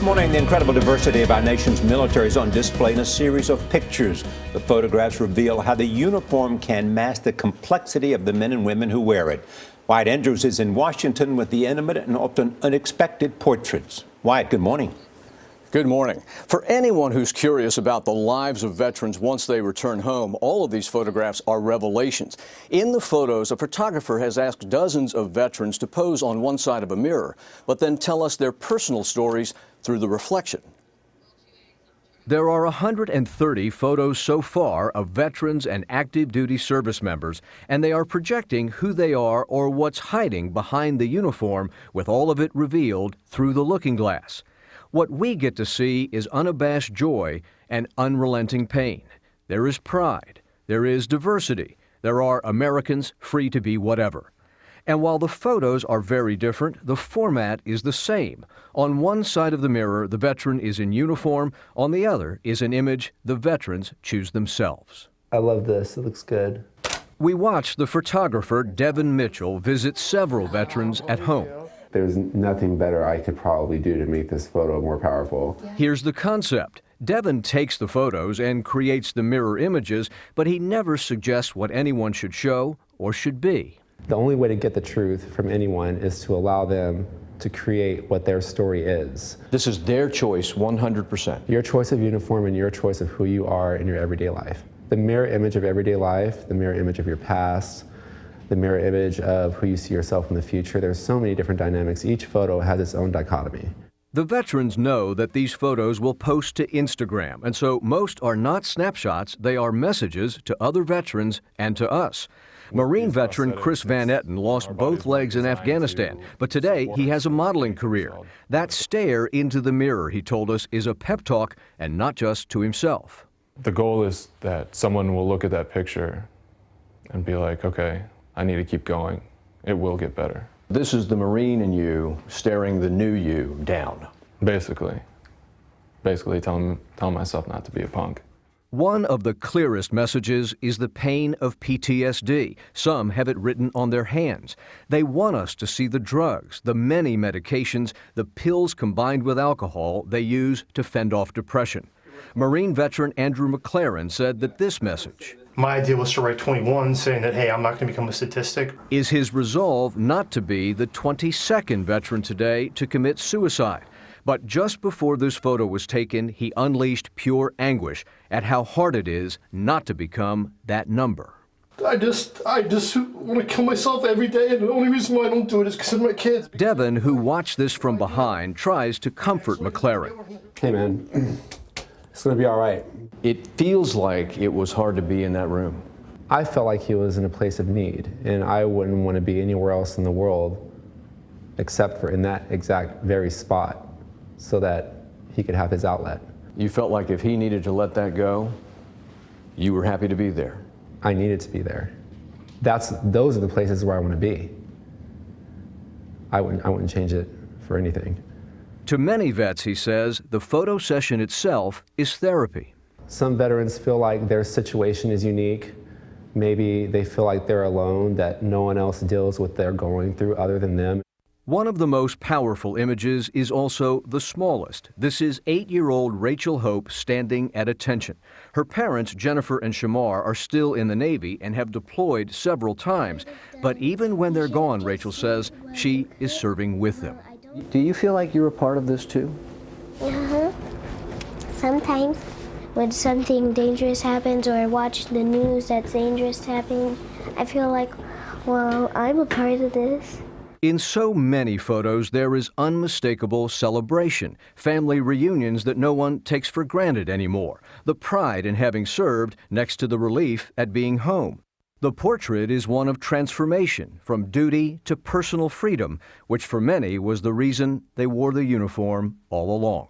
morning, the incredible diversity of our nation's military is on display in a series of pictures. The photographs reveal how the uniform can mask the complexity of the men and women who wear it. Wyatt Andrews is in Washington with the intimate and often unexpected portraits. Wyatt, good morning. Good morning. For anyone who's curious about the lives of veterans once they return home, all of these photographs are revelations. In the photos, a photographer has asked dozens of veterans to pose on one side of a mirror, but then tell us their personal stories through the reflection. There are 130 photos so far of veterans and active duty service members, and they are projecting who they are or what's hiding behind the uniform, with all of it revealed through the looking glass. What we get to see is unabashed joy and unrelenting pain. There is pride. There is diversity. There are Americans free to be whatever. And while the photos are very different, the format is the same. On one side of the mirror, the veteran is in uniform. On the other is an image the veterans choose themselves. I love this. It looks good. We watched the photographer Devin Mitchell visit several veterans at home. There's nothing better I could probably do to make this photo more powerful. Here's the concept. Devin takes the photos and creates the mirror images, but he never suggests what anyone should show or should be. The only way to get the truth from anyone is to allow them to create what their story is. This is their choice 100%. Your choice of uniform and your choice of who you are in your everyday life. The mirror image of everyday life, the mirror image of your past, the mirror image of who you see yourself in the future. There's so many different dynamics. Each photo has its own dichotomy. The veterans know that these photos will post to Instagram, and so most are not snapshots, they are messages to other veterans and to us. Marine veteran Chris Van Etten lost both legs in Afghanistan, but today he has a modeling career. That stare into the mirror, he told us, is a pep talk and not just to himself. The goal is that someone will look at that picture and be like, okay, I need to keep going. It will get better. This is the Marine in you staring the new you down. Basically telling myself not to be a punk. One of the clearest messages is the pain of PTSD. Some have it written on their hands. They want us to see the drugs, the many medications, the pills combined with alcohol they use to fend off depression. Marine veteran Andrew McLaren said that this message, my idea was to write 21 saying that, hey, I'm not going to become a statistic, is his resolve not to be the 22nd veteran today to commit suicide. But just before this photo was taken, he unleashed pure anguish at how hard it is not to become that number. I just want to kill myself every day, and the only reason why I don't do it is because of my kids. Devin, who watched this from behind, tries to comfort McLaren. Hey, man, it's going to be all right. It feels like it was hard to be in that room. I felt like he was in a place of need, and I wouldn't want to be anywhere else in the world except for in that exact very spot so that he could have his outlet. You felt like if he needed to let that go, you were happy to be there. I needed to be there. Those are the places where I want to be. I wouldn't change it for anything. To many vets, he says, the photo session itself is therapy. Some veterans feel like their situation is unique. Maybe they feel like they're alone, that no one else deals with what they're going through other than them. One of the most powerful images is also the smallest. This is 8-year-old Rachel Hope standing at attention. Her parents, Jennifer and Shamar, are still in the Navy and have deployed several times. But even when they're gone, Rachel says, she is serving with them. Do you feel like you're a part of this too? Sometimes when something dangerous happens or I watch the news that's dangerous happening, I feel like, well, I'm a part of this. In so many photos, there is unmistakable celebration, family reunions that no one takes for granted anymore, the pride in having served next to the relief at being home. The portrait is one of transformation, from duty to personal freedom, which for many was the reason they wore the uniform all along.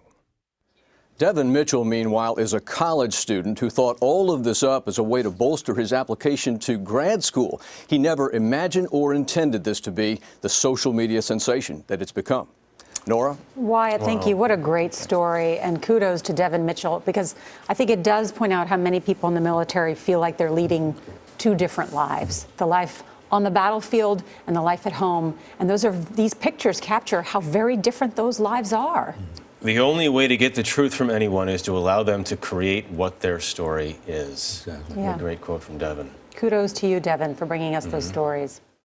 Devin Mitchell, meanwhile, is a college student who thought all of this up as a way to bolster his application to grad school. He never imagined or intended this to be the social media sensation that it's become. Nora? Wyatt, thank you. What a great story, and kudos to Devin Mitchell, because I think it does point out how many people in the military feel like they're leading two different lives, the life on the battlefield and the life at home. And these pictures capture how very different those lives are. The only way to get the truth from anyone is to allow them to create what their story is. Exactly. A great quote from Devin. Kudos to you, Devin, for bringing us those stories.